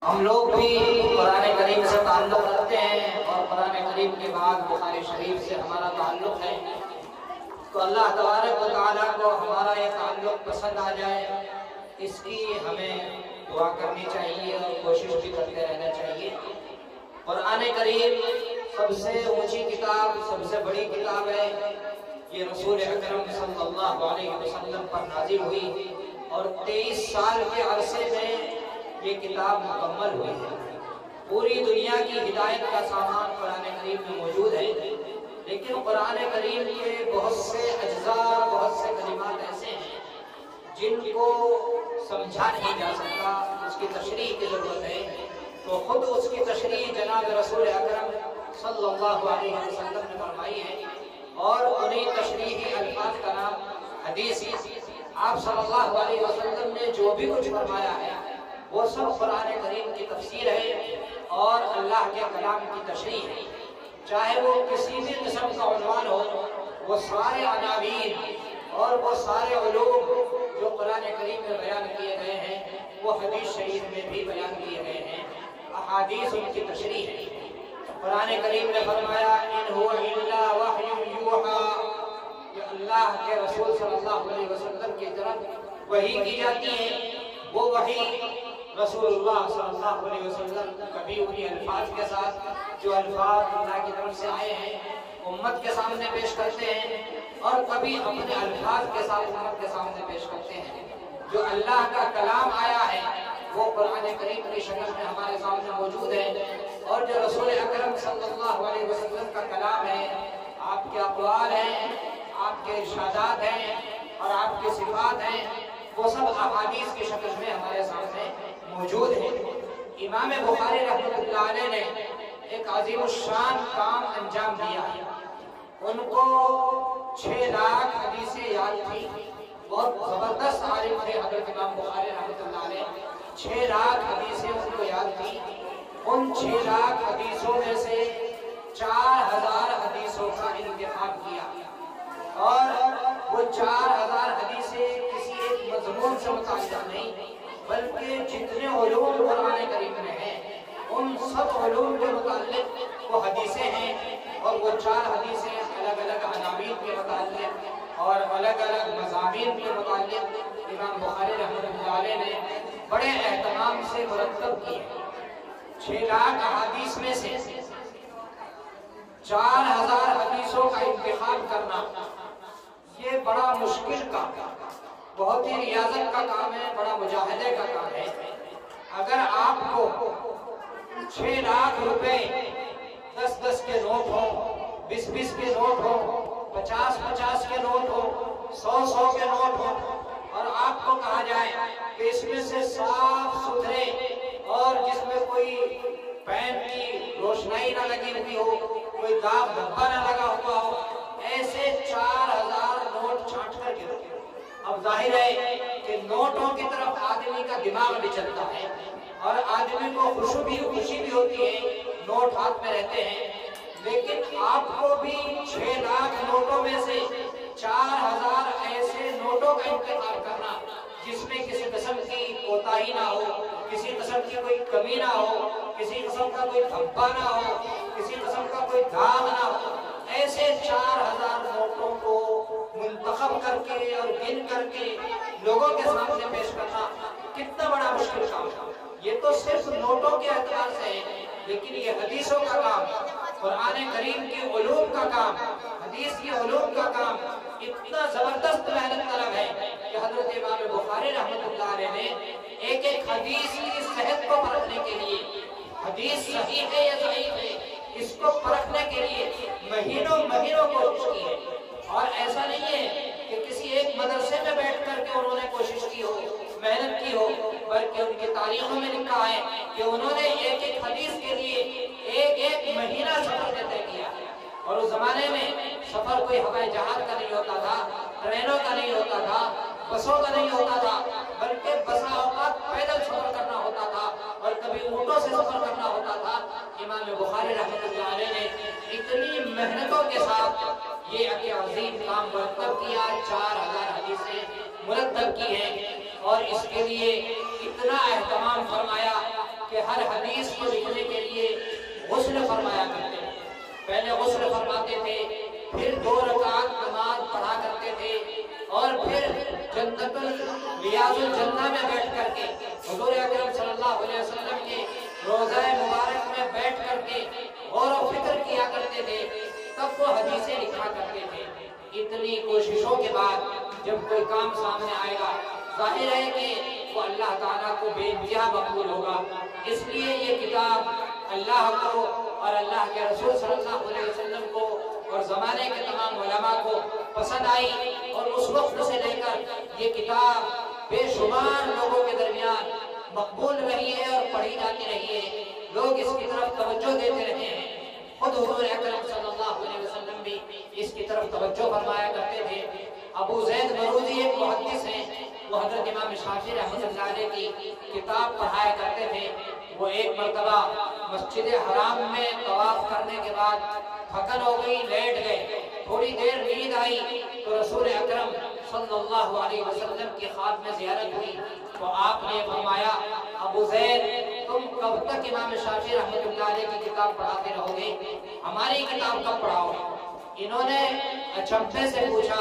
ہم لوگ بھی قرآن کریم سے تعلق رکھتے ہیں اور قرآن کریم کے بعد بخاری شریف سے ہمارا تعلق ہے، تو اللہ تبارک و تعالیٰ کو ہمارا یہ تعلق پسند آ جائے، اس کی ہمیں دعا کرنی چاہیے اور کوشش بھی کرتے رہنا چاہیے۔ قرآن کریم سب سے اونچی کتاب، سب سے بڑی کتاب ہے۔ یہ رسول اکرم صلی اللہ علیہ وسلم پر نازل ہوئی اور 23 سال کے عرصے میں یہ کتاب مکمل ہوئی ہے۔ پوری دنیا کی ہدایت کا سامان قرآن کریم میں موجود ہے، لیکن قرآن کریم کے بہت سے اجزاء، بہت سے کلمات ایسے ہیں جن کو سمجھا نہیں جا سکتا، اس کی تشریح کی ضرورت ہے۔ تو خود اس کی تشریح جناب رسول اکرم صلی اللہ علیہ وسلم نے فرمائی ہے، اور انہی تشریحی الفاظ کا نام حدیث۔ آپ صلی اللہ علیہ وسلم نے جو بھی کچھ فرمایا ہے وہ سب قرآن کریم کی تفسیر ہے اور اللہ کے کلام کی تشریح ہے۔ چاہے وہ کسی بھی قسم کا عنوان ہو، وہ سارے عناوین اور وہ سارے علوم جو قرآن کریم میں بیان کیے گئے ہیں وہ حدیث شریف میں بھی بیان کیے گئے ہیں، احادیث ان کی تشریح ہے۔ قرآن کریم نے فرمایا ان هو الا وحی یوحی، کہ اللہ کے رسول صلی اللہ علیہ وسلم کی طرف وحی کی جاتی ہے۔ وہ وحی رسول اللہ صلی اللہ علیہ وسلم کبھی انہی الفاظ کے ساتھ جو الفاظ اللہ کی طرف سے آئے ہیں امت کے سامنے پیش کرتے ہیں، اور کبھی اپنے الفاظ کے ساتھ امت کے سامنے پیش کرتے ہیں۔ جو اللہ کا کلام آیا ہے وہ قرآن کریم کی شکل میں ہمارے سامنے موجود ہے، اور جو رسول اکرم صلی اللہ علیہ وسلم کا کلام ہے، آپ کے اقوال ہیں، آپ کے ارشادات ہیں اور آپ کے صفات ہیں، وہ سب احادیث کی شکل میں ہمارے سامنے موجود ہے۔ امام بخاری رحمۃ اللہ علیہ نے ایک عظیم الشان کام انجام دیا ہے۔ ان کو 6 لاکھ حدیثیں یاد تھی، بہت زبردست عالم تھے حضرت امام بخاری رحمۃ اللہ علیہ۔ 6 لاکھ حدیثیں ان کو یاد تھی۔ ان 6 لاکھ حدیثوں میں سے 4000 حدیثوں کا انتخاب کیا، اور وہ 4000 حدیثیں کسی ایک مضمون سے متعلق نہیں، بلکہ جتنے علوم قرآن کریم میں ہیں ان سب علوم کے متعلق وہ حدیثیں ہیں، اور وہ 4 حدیثیں الگ الگ عناوین کے متعلق اور الگ الگ مضامین کے متعلق امام بخاری رحمۃ اللہ علیہ نے بڑے اہتمام سے مرتب کی ہے۔ 6 لاکھ احادیث میں سے 4000 حدیثوں کا انتخاب کرنا یہ بڑا مشکل کام ہے، بہت ہی ریاضت کا کام ہے، بڑا مجاہدے کا کام ہے۔ اگر آپ کو 6 لاکھ روپے 10-10 کے نوٹ ہو، 20-20 کے نوٹ ہو، 50-50 کے نوٹ ہو، 100-100 کے نوٹ ہو، اور آپ کو کہا جائے کہ اس میں سے صاف ستھرے اور جس میں کوئی پین کی روشنائی نہ لگی ہوئی ہو، کوئی داغ دھبا نہ لگا ہوا ہو، ایسے 4000 نوٹ چھانٹ کر کے رکھے۔ اب ظاہر ہے کہ نوٹوں کی طرف آدمی کا دماغ بھی چلتا ہے، اور آدمی کو خوشی بھی ہوتی ہے، نوٹ ہاتھ میں رہتے ہیں، لیکن آپ کو بھی 6 لاکھ نوٹوں میں سے 4000 ایسے نوٹوں کا انتخاب کرنا جس میں کسی قسم کی کوتاہی نہ ہو، کسی قسم کی کوئی کمی نہ ہو، کسی قسم کا کوئی دھبا نہ ہو، کسی قسم کا کوئی داغ نہ ہو، ایسے 4000 نوٹوں کو منتخب کر کے اور گن کر کے لوگوں کے سامنے پیش کرنا کتنا بڑا مشکل کام ہے۔ یہ تو صرف نوٹوں کے اعتبار سے ہے، لیکن یہ حدیثوں کا کام، قرآن کریم کی علوم کا کام، حدیث کی علوم کا کام اتنا زبردست محنت طلب ہے کہ حضرت امام بخاری رحمۃ اللہ علیہ نے ایک ایک حدیث کی صحت کو پرکھنے کے لیے، حدیث صحیح ہے یا ضعیف ہے اس کو پرکھنے کے لیے مہینوں کوشش کی ہے۔ اور ایسا نہیں ہے کہ کسی ایک مدرسے میں بیٹھ کر کے انہوں نے کوشش کی ہو، محنت کی ہو، بلکہ ان کی تاریخوں میں لکھا ہے کہ انہوں نے ایک ایک حدیث کے لیے ایک مہینہ سفر طے کیا ہے۔ اور اس زمانے میں سفر کوئی ہوائی جہاز کا نہیں ہوتا تھا، ٹرینوں کا نہیں ہوتا تھا، بسوں کا نہیں ہوتا تھا، بلکہ بسا اوقات پیدل سفر کرنا ہوتا تھا اور کبھی اونٹوں سے سفر کرنا ہوتا تھا۔ امام بخاری رحمۃ اللہ علیہ نے اتنی محنتوں کے ساتھ یہ عظیم کام مرتب کیا، 4000 حدیثیں مرتب کی ہیں، اور اس کے لیے اتنا اہتمام فرمایا کہ ہر پہلے غسل فرماتے تھے، پھر 2 رکعت نماز پڑھا کرتے تھے، اور پھر جنت ریاض الجنہ میں بیٹھ کر کے حضور اکرم صلی اللہ علیہ وسلم کے روضہ مبارک میں بیٹھ کر کے غور و فکر کیا کرتے تھے، تب وہ حدیثیں لکھا کرتے تھے۔ اتنی کوششوں کے بعد جب کوئی کام سامنے آئے گا، ظاہر ہے کہ وہ اللہ تعالیٰ کو بے انتہا مقبول ہوگا۔ اس لیے یہ کتاب اللہ کو اور اللہ کے رسول صلی اللہ علیہ وسلم کو اور زمانے کے تمام علماء کو پسند آئی، اور اس وقت سے لے کر یہ کتاب بے شمار لوگوں کے درمیان مقبول رہی ہے اور پڑھی جاتی رہی ہے، لوگ اس کی طرف توجہ دیتے رہے ہیں۔ خود حضور اکرم صلی اللہ علیہ وسلم بھی اس کی طرف توجہ فرمایا کرتے تھے۔ ابو زید مرودی ایک محدث ہیں، وہ حضرت امام شافعی رحمۃ اللہ علیہ کی کتاب پڑھایا کرتے تھے۔ وہ ایک مرتبہ مسجد حرام میں طواف کرنے کے بعد تھکن ہو گئی، لیٹ گئے، تھوڑی دیر نیند آئی تو رسول اکرم صلی اللہ علیہ وسلم کی خواب میں زیارت ہوئی، تو آپ نے فرمایا ابو زید تم کب تک امام شافعی رحمۃ اللہ علیہ کی کتاب پڑھاتے رہو گے، ہماری کتاب کب پڑھاؤ گے؟ انہوں نے اچنبھے سے پوچھا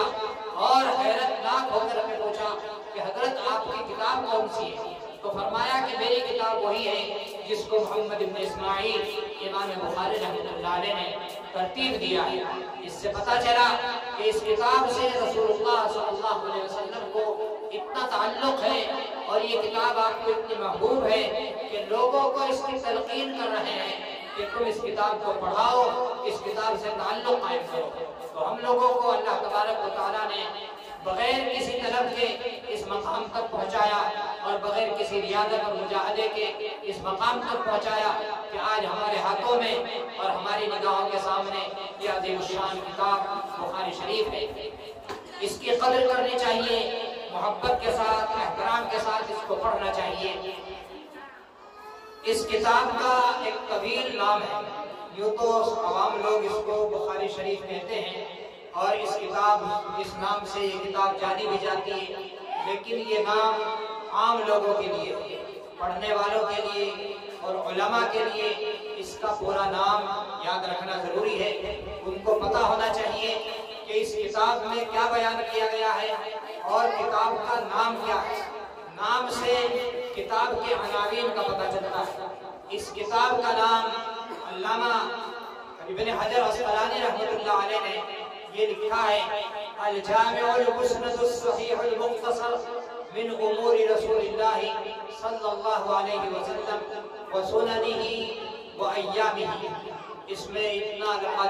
اور حیرت ناک ہو کر ہمیں پوچھا کہ حضرت آپ کی کتاب کون سی ہے؟ تو فرمایا کہ میری کتاب وہی ہے جس کو محمد بن اسماعیل امام بخاری رحمۃ اللہ علیہ نے ترتیب دیا ہے۔ اس سے پتہ چلا کہ اس کتاب سے رسول اللہ صلی اللہ علیہ وسلم کو اتنا تعلق ہے، اور یہ کتاب آپ کو اتنی محبوب ہے کہ لوگوں کو اس کی تلقین کر رہے ہیں کہ تم اس کتاب کو پڑھاؤ، اس کتاب سے تعلق قائم کرو۔ تو ہم لوگوں کو اللہ تبارک و تعالیٰ نے بغیر کسی طلب کے اس مقام تک پہنچایا، اور بغیر کسی ریاضت اور مجاہدے کے اس مقام تک پہنچایا کہ آج ہمارے ہاتھوں میں اور ہماری نگاہوں کے سامنے یہ عظیم الشان کتاب بخاری شریف ہے۔ اس کی قدر کرنی چاہیے، محبت کے ساتھ، احترام کے ساتھ اس کو پڑھنا چاہیے۔ اس کتاب کا ایک طویل نام ہے، یوں تو عوام لوگ اس کو بخاری شریف کہتے ہیں، اور اس نام سے یہ کتاب جانی بھی جاتی ہے، لیکن یہ نام عام لوگوں کے لیے، پڑھنے والوں کے لیے اور علماء کے لیے اس کا پورا نام یاد رکھنا ضروری ہے۔ ان کو پتہ ہونا چاہیے کہ اس کتاب میں کیا بیان کیا گیا ہے اور کتاب کا نام کیا ہے۔ نام سے کتاب کے عناوین کا پتہ چلتا ہے۔ اس کتاب کا نام علامہ ابن حجر عسقلانی رحمۃ اللہ علیہ نے یہ لکھا ہے، الجامع المسند الصحیح المختصر من امور رسول اللہ صلی اللہ علیہ وسلم وسننہ وایامہ۔ اس میں اتنا لمبا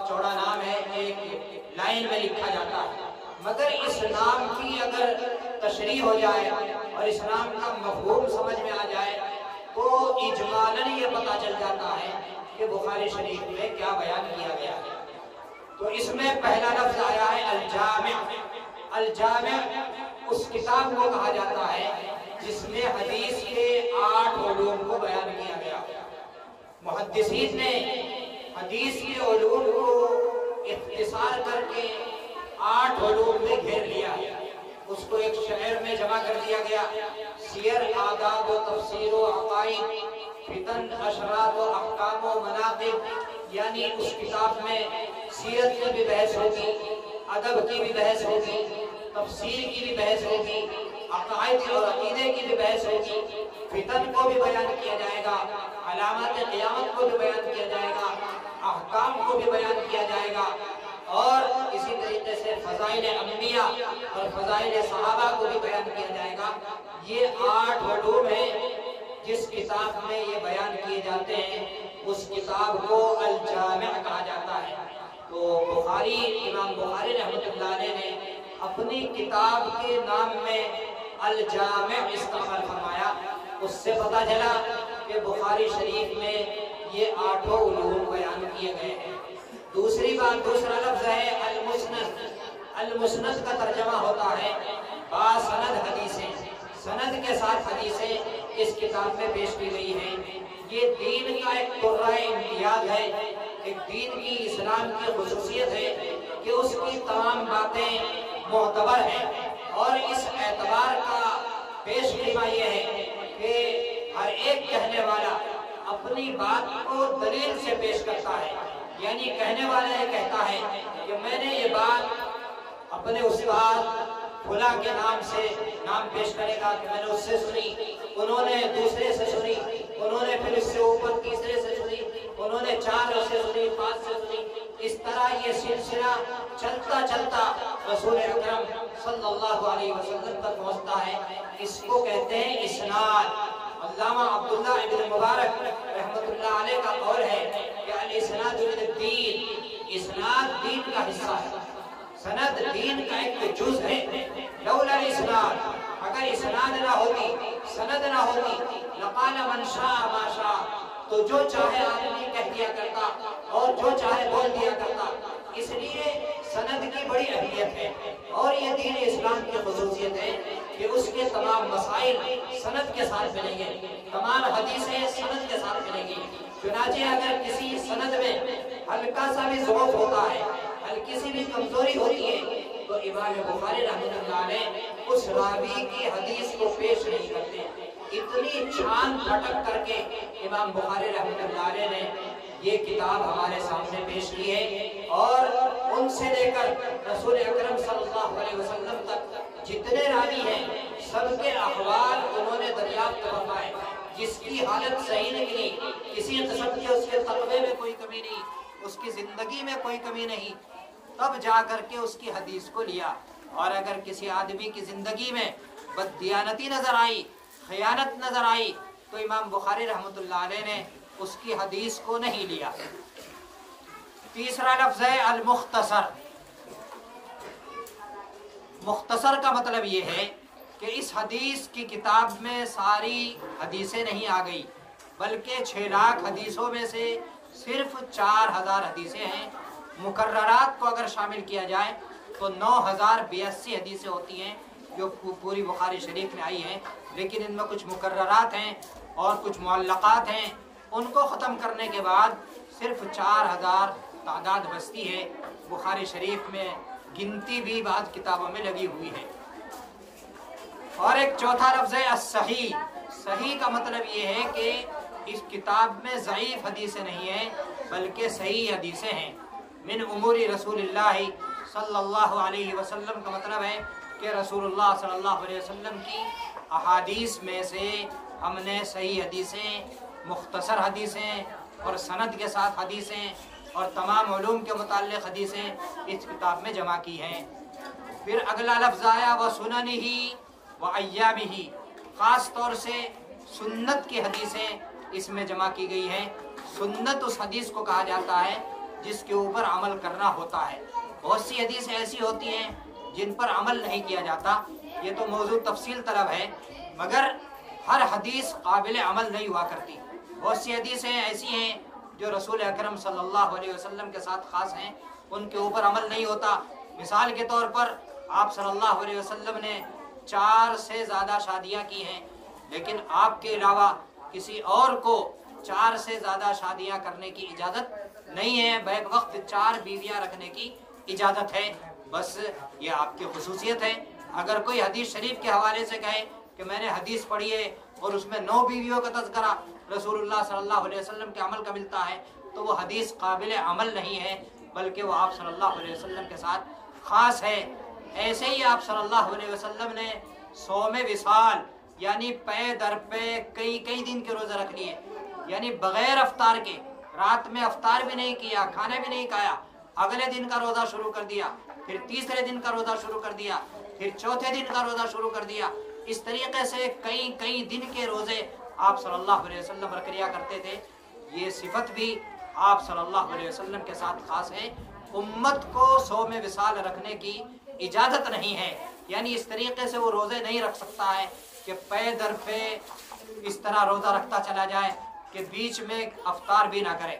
چوڑا نام ہے، ایک لائن میں لکھا جاتا ہے، مگر اس نام کی اگر تشریح ہو جائے اور اس نام کا مفہوم سمجھ میں آ جائے تو اجمالاً یہ پتہ چل جاتا ہے کہ بخاری شریف میں کیا بیان کیا گیا ہے۔ تو اس میں پہلا لفظ آیا ہے الجامع۔ الجامع اس کتاب کو کہا جاتا ہے جس میں حدیث کے 8 علوم کو بیان کیا گیا۔ محدثین نے حدیث کے علوم کو اختصار کر کے 8 علوم میں گھیر لیا، اس کو ایک شعر میں جمع کر دیا گیا۔ سیر، آداب و تفسیر و عقائد، فتن، اشراط و احکام و مناقب، یعنی اس کتاب میں سیرت کی بھی بحث ہوگی، ادب کی بھی بحث ہوگی، تفسیر کی بھی بحث ہوگی، عقائد اور عقیدے کی بھی بحث ہوگی، فتن کو بھی بیان کیا جائے گا، علامات قیامت کو بھی بیان کیا جائے گا، احکام کو بھی بیان کیا جائے گا، اور اسی طریقے سے فضائل انبیاء اور فضائل صحابہ کو بھی بیان کیا جائے گا۔ یہ 8 علوم ہیں جس کتاب میں یہ بیان کیے جاتے ہیں، اس کتاب کو الجامع کہا جاتا ہے۔ تو امام بخاری رحمۃ اللہ علیہ نے اپنی کتاب کے نام میں الجامع استعمال فرمایا۔ اس سے پتہ چلا کہ بخاری شریف میں یہ 8 علوم بیان کیے گئے ہیں۔ دوسرا لفظ ہے المسند۔ المسند کا ترجمہ ہوتا ہے باسند حدیثیں، سند کے ساتھ حدیثیں اس کتاب میں پیش کی گئی ہیں۔ یہ دین کا ایک قرہ امتیاز ہے، ایک دین کی اسلام کی خصوصیت ہے کہ اس کی تمام باتیں معتبر ہیں، اور اس اعتبار کا پیش خیمہ یہ ہے کہ ہر ایک کہنے والا اپنی بات کو دلیل سے پیش کرتا ہے، یعنی کہنے والا یہ کہتا ہے کہ میں نے یہ بات اپنے استاد فلاں کے نام پیش کرے گا کہ میں نے اس سے سنی، انہوں نے دوسرے سے سنی، انہوں نے پھر اس سے اوپر تیسرے سے سنی، انہوں نے 4 سے سنی، 5 سے سنی۔ اس طرح یہ سلسلہ چلتا چلتا رسول اکرم صلی اللہ علیہ وسلم تک پہنچتا ہے۔ اس کو کہتے ہیں اسناد۔ علامہ عبداللہ ابن مبارک رحمۃ اللہ علیہ کا قول ہے کہ الاسناد من الدین، اسناد دین کا حصہ ہے، سند دین کا ایک جز ہے۔ لولا الاسناد، اگر اسناد نہ ہوتی، سند نہ ہوتی، لقال من شاء ما شاء، تو جو چاہے آدمی کہہ دیا کرتا اور جو چاہے بول دیا کرتا۔ اس لیے سند کی بڑی اہمیت ہے، اور یہ دین اسلام کی خصوصیت ہے کہ اس کے تمام مسائل سند کے ساتھ ملیں گے، تمام حدیثیں سند کے ساتھ ملیں گی۔ چنانچہ اگر کسی سند میں ہلکا سا بھی ضعف ہوتا ہے، ہلکی سی بھی کمزوری ہوتی ہے، تو امام بخاری رحمۃ اللہ علیہ اس راوی کی حدیث کو پیش نہیں کرتے۔ اتنی چھان پھٹک کر کے امام بخاری رحمۃ اللہ علیہ نے یہ کتاب ہمارے سامنے پیش کی ہے، اور ان سے لے کر رسول اکرم صلی اللہ علیہ وسلم تک جتنے راوی ہیں سب کے احوال انہوں نے دریافت فرمائے۔ جس کی حالت صحیح نکلی، کسی قسم کے اس کے تقوی میں کوئی کمی نہیں، اس کی زندگی میں کوئی کمی نہیں، تب جا کر کے اس کی حدیث کو لیا۔ اور اگر کسی آدمی کی زندگی میں بددیانتی نظر آئی، خیانت نظر آئی، تو امام بخاری رحمۃ اللہ علیہ نے اس کی حدیث کو نہیں لیا۔ تیسرا لفظ ہے المختصر۔ مختصر کا مطلب یہ ہے کہ اس حدیث کی کتاب میں ساری حدیثیں نہیں آ گئی، بلکہ 6 لاکھ حدیثوں میں سے صرف 4000 حدیثیں ہیں۔ مکررات کو اگر شامل کیا جائے تو 9082 حدیثیں ہوتی ہیں جو پوری بخاری شریف میں آئی ہیں، لیکن ان میں کچھ مکررات ہیں اور کچھ معلقات ہیں۔ ان کو ختم کرنے کے بعد صرف 4000 تعداد بچتی ہے۔ بخاری شریف میں گنتی بھی بعض کتابوں میں لگی ہوئی ہے۔ اور ایک چوتھا لفظ ہے الصحیح۔ صحیح کا مطلب یہ ہے کہ اس کتاب میں ضعیف حدیثیں نہیں ہیں بلکہ صحیح حدیثیں ہیں۔ من امور رسول اللہ صلی اللہ علیہ وسلم کا مطلب ہے کہ رسول اللہ صلی اللہ علیہ وسلم کی احادیث میں سے ہم نے صحیح حدیثیں، مختصر حدیثیں اور سند کے ساتھ حدیثیں اور تمام علوم کے متعلق حدیثیں اس کتاب میں جمع کی ہیں۔ پھر اگلا لفظ آیا وَسُنَنِهِ وَأَيَّامِهِ، خاص طور سے سنت کی حدیثیں اس میں جمع کی گئی ہیں۔ سنت اس حدیث کو کہا جاتا ہے جس کے اوپر عمل کرنا ہوتا ہے۔ بہت سی حدیثیں ایسی ہوتی ہیں جن پر عمل نہیں کیا جاتا، یہ تو موضوع تفصیل طلب ہے، مگر ہر حدیث قابل عمل نہیں ہوا کرتی۔ بہت سی حدیثیں ایسی ہیں جو رسول اکرم صلی اللہ علیہ وسلم کے ساتھ خاص ہیں، ان کے اوپر عمل نہیں ہوتا۔ مثال کے طور پر آپ صلی اللہ علیہ وسلم نے 4 سے زیادہ شادیاں کی ہیں، لیکن آپ کے علاوہ کسی اور کو 4 سے زیادہ شادیاں کرنے کی اجازت نہیں ہے، بیک وقت 4 بیویاں رکھنے کی اجازت ہے۔ بس یہ آپ کی خصوصیت ہے۔ اگر کوئی حدیث شریف کے حوالے سے کہے کہ میں نے حدیث پڑھی ہے اور اس میں 9 بیویوں کا تذکرہ رسول اللہ صلی اللہ علیہ وسلم کے عمل کا ملتا ہے، تو وہ حدیث قابل عمل نہیں ہے، بلکہ وہ آپ صلی اللہ علیہ وسلم کے ساتھ خاص ہے۔ ایسے ہی آپ صلی اللہ علیہ وسلم نے صوم وصال یعنی پے در پے کئی دن کے روزے رکھ لیے، یعنی بغیر افطار کے، رات میں افطار بھی نہیں کیا، کھانا بھی نہیں کھایا، اگلے دن کا روزہ شروع کر دیا، پھر تیسرے دن کا روزہ شروع کر دیا، پھر چوتھے دن کا روزہ شروع کر دیا۔ اس طریقے سے کئی دن کے روزے آپ صلی اللہ علیہ وسلم رکھ لیا کرتے تھے۔ یہ صفت بھی آپ صلی اللہ علیہ وسلم کے ساتھ خاص ہے۔ امت کو صوم وصال رکھنے کی اجازت نہیں ہے، یعنی اس طریقے سے وہ روزے نہیں رکھ سکتا ہے کہ پے در پے اس طرح روزہ رکھتا چلا جائے کہ بیچ میں افطار بھی نہ کرے۔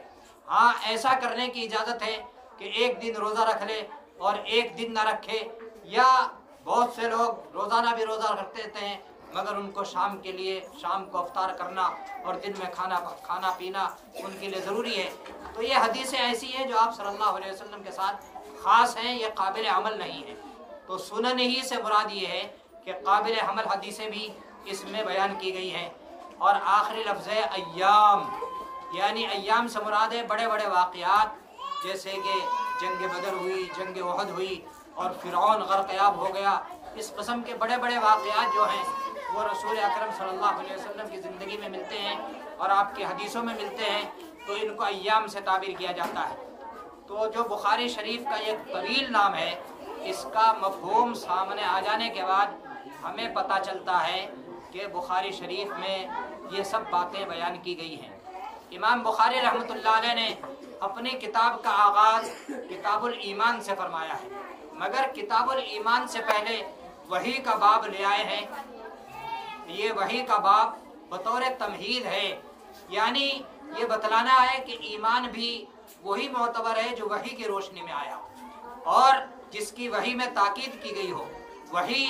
ہاں، ایسا کرنے کی اجازت ہے کہ ایک دن روزہ رکھ لے اور ایک دن نہ رکھے، یا بہت سے لوگ روزانہ بھی روزہ رکھتے ہیں مگر ان کو شام کے لیے شام کو افطار کرنا اور دن میں کھانا پینا ان کے لیے ضروری ہے۔ تو یہ حدیثیں ایسی ہیں جو آپ صلی اللہ علیہ وسلم کے ساتھ خاص ہیں، یہ قابل عمل نہیں ہے۔ تو سنن ہی سے مراد یہ ہے کہ قابل عمل حدیثیں بھی اس میں بیان کی گئی ہیں۔ اور آخری لفظ ہے ایام، یعنی ایام سے مراد ہے بڑے بڑے واقعات جیسے کہ جنگ بدر ہوئی، جنگ احد ہوئی اور فرعون غرقیاب ہو گیا، اس قسم کے بڑے بڑے واقعات جو ہیں وہ رسول اکرم صلی اللہ علیہ وسلم کی زندگی میں ملتے ہیں اور آپ کی حدیثوں میں ملتے ہیں، تو ان کو ایام سے تعبیر کیا جاتا ہے۔ تو جو بخاری شریف کا ایک طویل نام ہے، اس کا مفہوم سامنے آ جانے کے بعد ہمیں پتہ چلتا ہے کہ بخاری شریف میں یہ سب باتیں بیان کی گئی ہیں۔ امام بخاری رحمۃ اللہ علیہ نے اپنی کتاب کا آغاز کتاب الایمان سے فرمایا ہے، مگر کتاب الایمان سے پہلے وحی کا باب لے آئے ہیں۔ یہ وحی کا باب بطور تمہید ہے، یعنی یہ بتلانا ہے کہ ایمان بھی وہی معتبر ہے جو وحی کی روشنی میں آیا اور جس کی وحی میں تاکید کی گئی ہو۔ وحی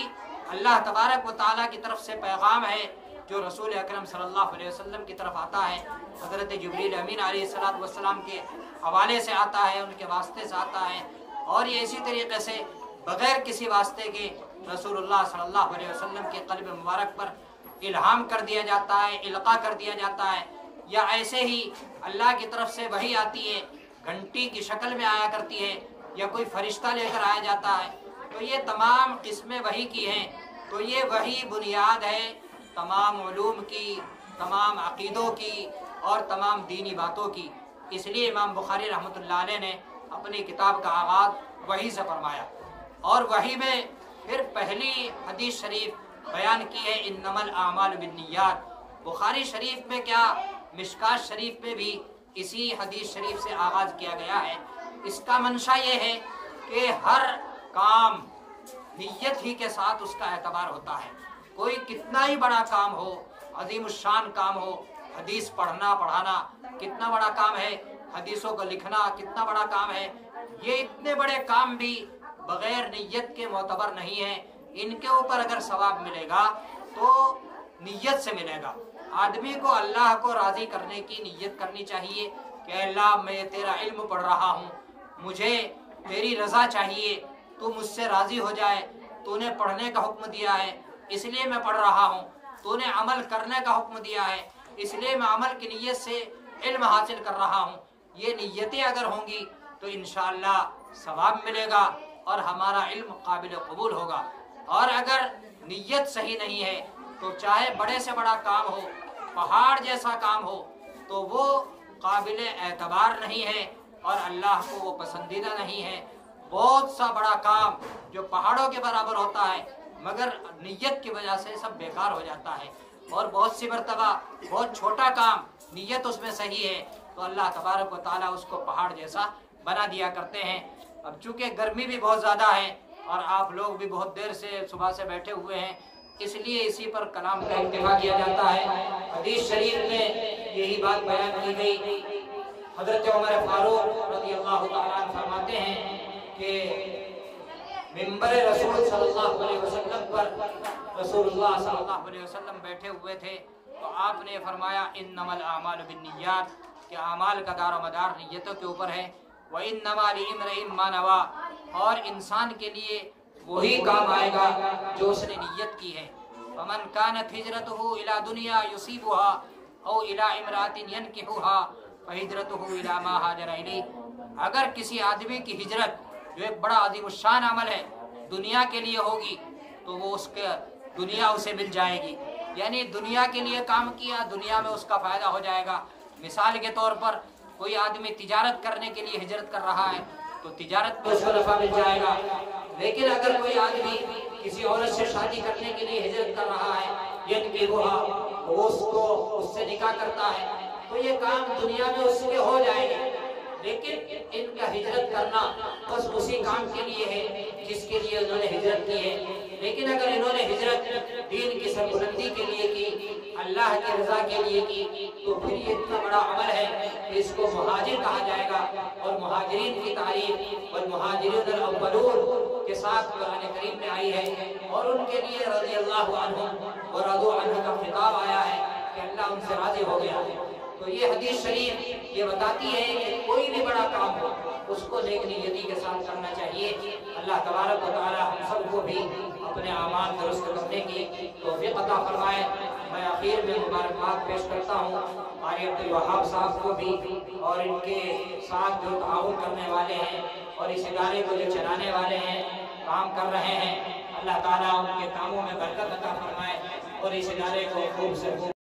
اللہ تبارک و تعالیٰ کی طرف سے پیغام ہے جو رسول اکرم صلی اللہ علیہ وسلم کی طرف آتا ہے، حضرت جبریل امین علیہ السلام کے حوالے سے آتا ہے، ان کے واسطے سے آتا ہے، اور یہ اسی طریقے سے بغیر کسی واسطے کے رسول اللہ صلی اللہ علیہ وسلم کے قلب مبارک پر الہام کر دیا جاتا ہے، القاء کر دیا جاتا ہے، یا ایسے ہی اللہ کی طرف سے وحی آتی ہے، گھنٹی کی شکل میں آیا کرتی ہے، یا کوئی فرشتہ لے کر آیا جاتا ہے۔ تو یہ تمام قسمیں وحی کی ہیں۔ تو یہ وحی بنیاد ہے تمام علوم کی، تمام عقیدوں کی اور تمام دینی باتوں کی۔ اس لیے امام بخاری رحمۃ اللہ علیہ نے اپنی کتاب کا آغاز وحی سے فرمایا، اور وحی میں پھر پہلی حدیث شریف بیان کی ہے انما الاعمال بالنیات۔ بخاری شریف میں کیا، مشکات شریف میں بھی اسی حدیث شریف سے آغاز کیا گیا ہے۔ اس کا منشا یہ ہے کہ ہر کام نیت ہی کے ساتھ اس کا اعتبار ہوتا ہے۔ کوئی کتنا ہی بڑا کام ہو، عظیم الشان کام ہو، حدیث پڑھنا پڑھانا کتنا بڑا کام ہے، حدیثوں کو لکھنا کتنا بڑا کام ہے، یہ اتنے بڑے کام بھی بغیر نیت کے معتبر نہیں ہیں۔ ان کے اوپر اگر ثواب ملے گا تو نیت سے ملے گا۔ آدمی کو اللہ کو راضی کرنے کی نیت کرنی چاہیے کہ اللہ میں تیرا علم پڑھ رہا ہوں، مجھے تیری رضا چاہیے، تو مجھ سے راضی ہو جائے، تو نے پڑھنے کا حکم دیا ہے اس لیے میں پڑھ رہا ہوں، تو نے عمل کرنے کا حکم دیا ہے اس لیے میں عمل کی نیت سے علم حاصل کر رہا ہوں۔ یہ نیتیں اگر ہوں گی تو انشاءاللہ ثواب ملے گا اور ہمارا علم قابل قبول ہوگا۔ اور اگر نیت صحیح نہیں ہے تو چاہے بڑے سے بڑا کام ہو، پہاڑ جیسا کام ہو، تو وہ قابل اعتبار نہیں ہے اور اللہ کو وہ پسندیدہ نہیں ہے۔ بہت سا بڑا کام جو پہاڑوں کے برابر ہوتا ہے مگر نیت کی وجہ سے سب بیکار ہو جاتا ہے، اور بہت سی مرتبہ بہت چھوٹا کام نیت اس میں صحیح ہے تو اللہ تبارک و تعالیٰ اس کو پہاڑ جیسا بنا دیا کرتے ہیں۔ اب چونکہ گرمی بھی بہت زیادہ ہے اور آپ لوگ بھی بہت دیر سے صبح سے بیٹھے ہوئے ہیں، اس لیے اسی پر کلام کا اکتفا کیا جاتا ہے۔ حدیث شریف میں یہی بات بیان کی گئی۔ حضرت عمر فاروق رضی اللہ تعالیٰ عنہ فرماتے ہیں کہ منبر رسول صلی اللہ علیہ وسلم پر رسول اللہ صلی اللہ علیہ وسلم بیٹھے ہوئے تھے تو آپ نے فرمایا انما الاعمال بالنیات، کہ اعمال کا دار و مدار نیتوں کے اوپر ہے۔ وانما لامرئ ما نوى، اور انسان کے لیے وہی کام آئے گا جو اس نے نیت کی ہے۔ فمن كانت هجرته الى دنیا يصيبها او الى امرأة ينكحها فهجرته الى ما هاجر اليه۔ اگر کسی آدمی کی ہجرت جو ایک بڑا عظیم الشان عمل ہے دنیا کے لیے ہوگی تو وہ اس کے دنیا اسے مل جائے گی، یعنی دنیا کے لیے کام کیا دنیا میں اس کا فائدہ ہو جائے گا۔ مثال کے طور پر کوئی آدمی تجارت کرنے کے لیے ہجرت کر رہا ہے تو تجارت میں اس کو نفع مل جائے گا، لیکن اگر کوئی آدمی کسی عورت سے شادی کرنے کے لیے ہجرت کر رہا ہے ينكحها، وہ اس سے نکاح کرتا ہے تو یہ کام دنیا میں اس کے ہو جائے گا، لیکن ان کا ہجرت کرنا بس اسی کام کے لیے ہے جس کے لیے انہوں نے ہجرت کی ہے۔ لیکن اگر انہوں نے ہجرت دین کی سربلندی کے لیے کی، اللہ کی رضا کے لیے کی، تو پھر یہ اتنا بڑا عمل ہے کہ اس کو مہاجر کہا جائے گا، اور مہاجرین کی تعریف والمہاجرون الاولون کے ساتھ قرآن کریم میں آئی ہے، اور ان کے لیے رضی اللہ عنہم ورضوا عنہ کا خطاب آیا ہے کہ اللہ ان سے راضی ہو گیا ہے۔ تو یہ حدیث شریف یہ بتاتی ہے کہ کوئی بھی بڑا کام ہو اس کو نیک نیتی کے ساتھ کرنا چاہیے۔ اللہ تبارک و تعالی ہم سب کو بھی اپنے اعمال درست کرنے کی توفیق عطا فرمائے۔ میں آخر میں مبارکباد پیش کرتا ہوں قاری عبد الوہاب صاحب کو بھی اور ان کے ساتھ جو تعاون کرنے والے ہیں اور اس ادارے کو جو چلانے والے ہیں، کام کر رہے ہیں، اللہ تعالیٰ ان کے کاموں میں برکت عطا فرمائے اور اس ادارے کو خوب سے خوب